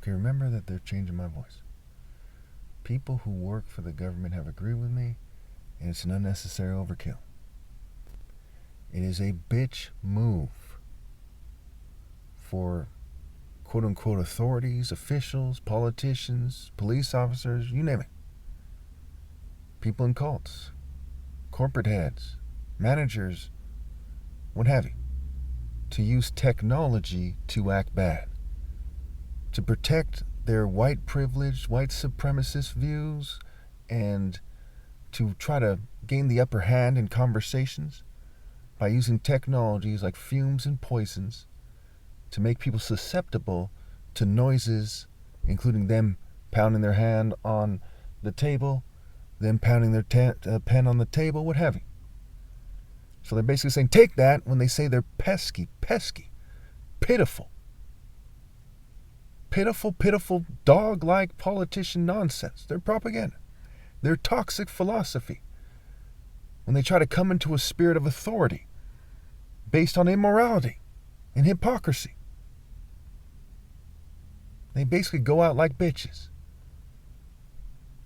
Okay, remember that they're changing my voice. People who work for the government have agreed with me, and it's an unnecessary overkill. It is a bitch move for quote unquote authorities, officials, politicians, police officers, you name it. People in cults, corporate heads, managers, what have you, to use technology to act bad, to protect their white privileged, white supremacist views, and to try to gain the upper hand in conversations by using technologies like fumes and poisons to make people susceptible to noises, including them pounding their hand on the table, them pounding their pen on the table, what have you. So they're basically saying, take that when they say they're pesky, pitiful, dog-like politician nonsense. They're propaganda. They're toxic philosophy. When they try to come into a spirit of authority based on immorality and hypocrisy. They basically go out like bitches.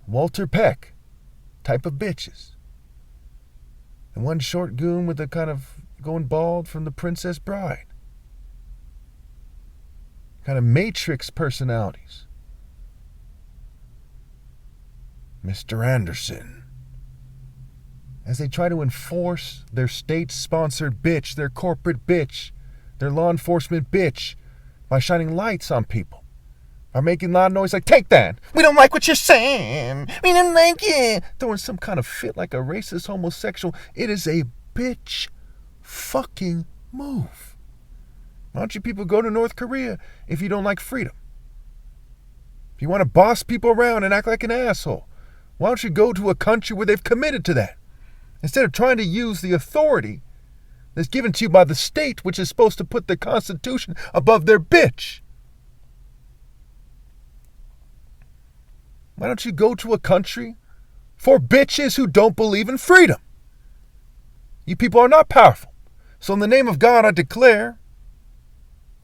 Walter Peck type of bitches. And one short goon with a kind of going bald from The Princess Bride. Kind of Matrix personalities. Mr. Anderson. As they try to enforce their state-sponsored bitch, their corporate bitch, their law enforcement bitch, by shining lights on people. By making loud noise like, take that! We don't like what you're saying! We don't like it! Throwing some kind of fit like a racist homosexual. It is a bitch fucking move. Why don't you people go to North Korea if you don't like freedom? If you want to boss people around and act like an asshole, why don't you go to a country where they've committed to that? Instead of trying to use the authority that's given to you by the state, which is supposed to put the Constitution above their bitch. Why don't you go to a country for bitches who don't believe in freedom? You people are not powerful. So in the name of God, I declare,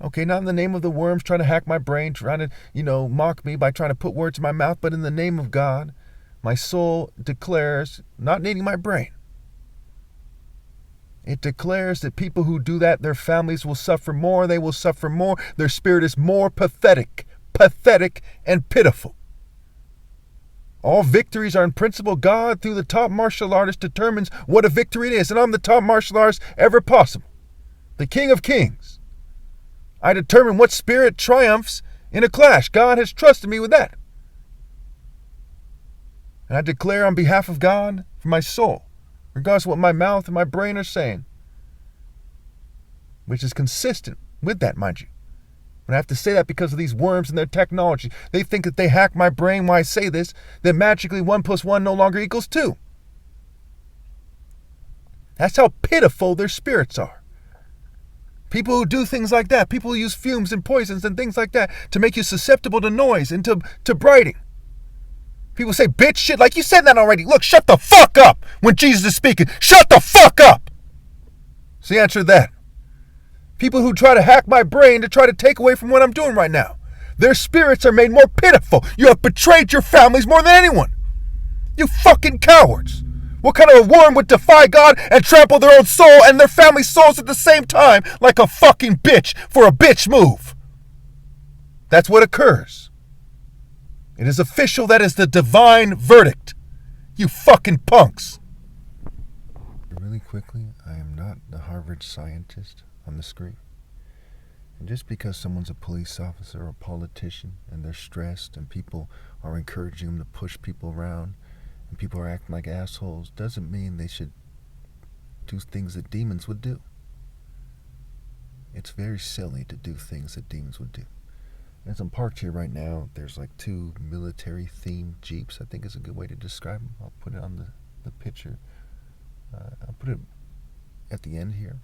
okay, not in the name of the worms trying to hack my brain, trying to, mock me by trying to put words in my mouth, but in the name of God, my soul declares, not needing my brain. It declares that people who do that, their families will suffer more, they will suffer more, their spirit is more pathetic and pitiful. All victories are in principle. God, through the top martial artist, determines what a victory it is. And I'm the top martial artist ever possible. The King of Kings. I determine what spirit triumphs in a clash. God has trusted me with that. And I declare on behalf of God, for my soul, regardless of what my mouth and my brain are saying, which is consistent with that, mind you. But I have to say that because of these worms and their technology. They think that they hack my brain while I say this, that magically 1 + 1 no longer equals 2. That's how pitiful their spirits are. People who do things like that, people who use fumes and poisons and things like that to make you susceptible to noise and to brighting. People say bitch shit like you said that already. Look, shut the fuck up when Jesus is speaking. Shut the fuck up. So the answer to that. People who try to hack my brain to try to take away from what I'm doing right now. Their spirits are made more pitiful. You have betrayed your families more than anyone. You fucking cowards. What kind of a worm would defy God and trample their own soul and their family's souls at the same time like a fucking bitch for a bitch move? That's what occurs. It is official. That is the divine verdict. You fucking punks. Really quickly, I am not the Harvard scientist on the screen. And just because someone's a police officer or a politician and they're stressed and people are encouraging them to push people around and people are acting like assholes doesn't mean they should do things that demons would do. It's very silly to do things that demons would do. As I'm parked here right now, there's like 2 military-themed Jeeps, I think is a good way to describe them. I'll put it on the picture. I'll put it at the end here.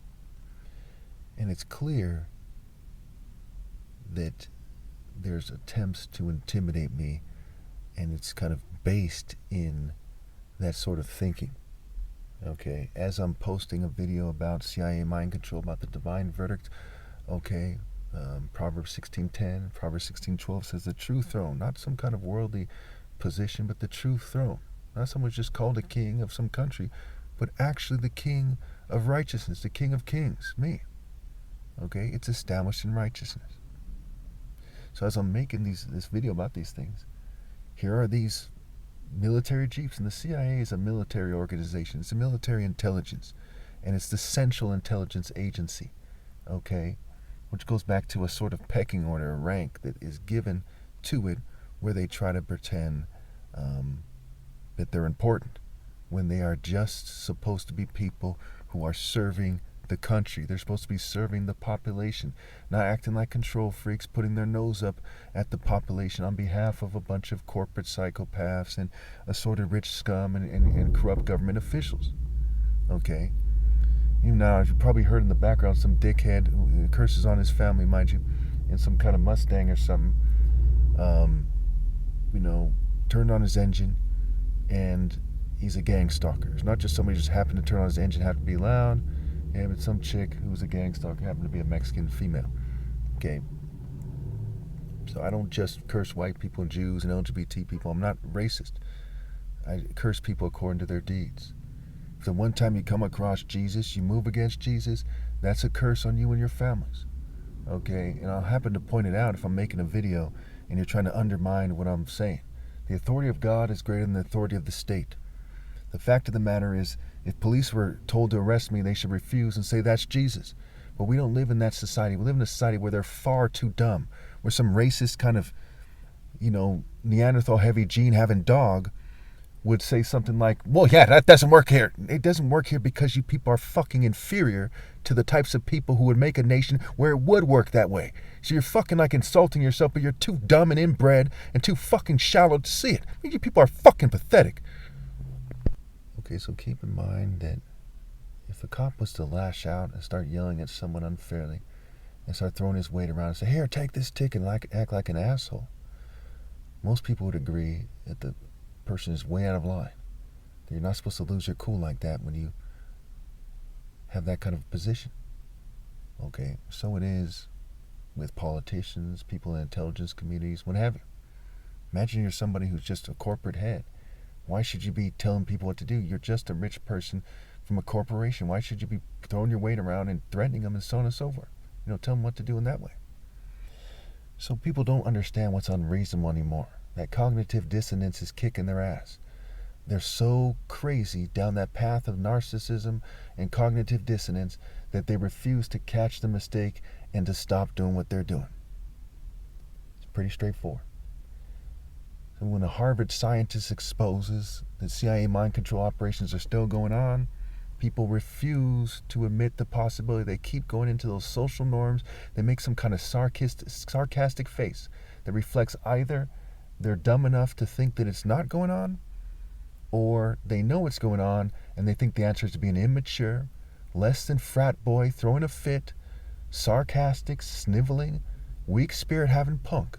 And it's clear that there's attempts to intimidate me, and it's kind of based in that sort of thinking. Okay, as I'm posting a video about CIA mind control, about the divine verdict, okay, Proverbs 16:10, Proverbs 16:12 says the true throne, not some kind of worldly position, but the true throne. Not someone just called a king of some country, but actually the king of righteousness, the king of kings, me. Okay, it's established in righteousness. So as I'm making this video about these things, here are these military chiefs, and the CIA is a military organization. It's a military intelligence, and it's the central intelligence agency, okay, which goes back to a sort of pecking order, a rank that is given to it, where they try to pretend that they're important when they are just supposed to be people who are serving the country. They're supposed to be serving the population, not acting like control freaks, putting their nose up at the population on behalf of a bunch of corporate psychopaths and assorted rich scum and corrupt government officials. Okay? Even now, as you probably heard in the background, some dickhead who curses on his family, mind you, in some kind of Mustang or something, turned on his engine, and he's a gang stalker. It's not just somebody who just happened to turn on his engine, happened to be loud. Yeah, but some chick who was a gang stalker happened to be a Mexican female. Okay. So I don't just curse white people and Jews and LGBT people. I'm not racist. I curse people according to their deeds. If the one time you come across Jesus, you move against Jesus, that's a curse on you and your families. Okay? And I'll happen to point it out if I'm making a video and you're trying to undermine what I'm saying. The authority of God is greater than the authority of the state. The fact of the matter is, if police were told to arrest me, they should refuse and say, that's Jesus. But we don't live in that society. We live in a society where they're far too dumb, where some racist kind of, Neanderthal heavy gene having dog would say something like, well, yeah, that doesn't work here. It doesn't work here because you people are fucking inferior to the types of people who would make a nation where it would work that way. So you're fucking like insulting yourself, but you're too dumb and inbred and too fucking shallow to see it. I mean, you people are fucking pathetic. Okay, so keep in mind that if a cop was to lash out and start yelling at someone unfairly and start throwing his weight around and say, here, take this ticket, and act like an asshole, most people would agree that the person is way out of line. That you're not supposed to lose your cool like that when you have that kind of position. Okay, so it is with politicians, people in intelligence communities, what have you. Imagine you're somebody who's just a corporate head. Why should you be telling people what to do? You're just a rich person from a corporation. Why should you be throwing your weight around and threatening them and so on and so forth? Tell them what to do in that way. So people don't understand what's unreasonable anymore. That cognitive dissonance is kicking their ass. They're so crazy down that path of narcissism and cognitive dissonance that they refuse to catch the mistake and to stop doing what they're doing. It's pretty straightforward. So when a Harvard scientist exposes that CIA mind control operations are still going on, people refuse to admit the possibility. They keep going into those social norms. They make some kind of sarcastic face that reflects either they're dumb enough to think that it's not going on, or they know it's going on and they think the answer is to be an immature, less than frat boy throwing a fit, sarcastic, sniveling, weak spirit having punk.